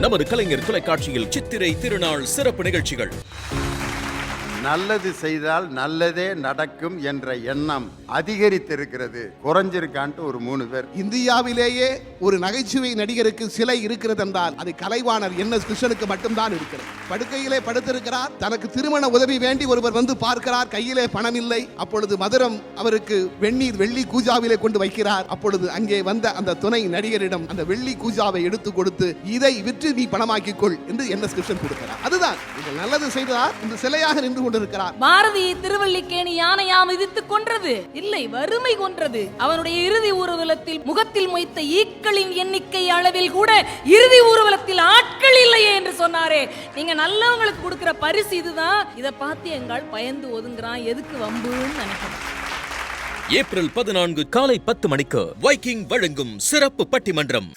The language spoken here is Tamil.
நமது கலைஞர் தொலைக்காட்சியில் சித்திரை திருநாள் சிறப்பு நிகழ்ச்சிகள். நல்லது செய்தால் நல்லதே நடக்கும் என்ற எண்ணம் அதிகரித்திருக்கிறது. குறைஞ்சிருக்கான்ட்டு ஒரு 3 பேர். இந்தியாவிலேயே ஒரு நகைச்சுவை நடிகருக்கு சிலை இருக்கிறது என்றால் அது கலைவாணர் NS கிருஷ்ணனுக்கு மட்டும்தான் இருக்கிறது. படுக்கையிலே படுத்திருக்கிறார். தனக்கு திருமண உதவி வேண்டி ஒருவர் வந்து பார்க்கிறார். கையிலே பணம் இல்லை. அப்பொழுது மதுரம் அவருக்கு வெள்ளி கூஜாவிலே கொண்டு வைக்கிறார். அப்பொழுது அங்கே வந்த அந்த துணை நடிகரிடம் அந்த வெள்ளி கூஜாவை எடுத்து கொடுத்து இதை விற்று நீ பணமாக்கிக் கொள் என்று NS கிருஷ்ணன் கொடுக்கிறார். அதுதான் நல்லது செய்தார். இந்த சிலையாக நின்று கொண்டிருக்கிறார். பாரதியை திருவல்லிக்கேணி யானையா மிதித்துக் கொன்றது இல்லை, வறுமை கொன்றது. அவனுடைய இறுதி ஊர்வலத்தில் முகத்தில் மொய்த்த ஈக்களின் எண்ணிக்கை அளவில் கூட இறுதி ஊர்வலத்தில் ஆட்கள் இல்லையே என்று சொன்னாரே. நீங்க நல்லவங்களுக்கு கொடுக்கிற பரிசு இதுதான். இதை பார்த்து எங்கால் பயந்து ஒதுங்குறான். எதுக்கு வம்புன்னு நினைக்கிறேன். ஏப்ரல் 14 காலை 10 மணிக்கு வைக்கிங் வழங்கும் சிறப்பு பட்டிமன்றம்.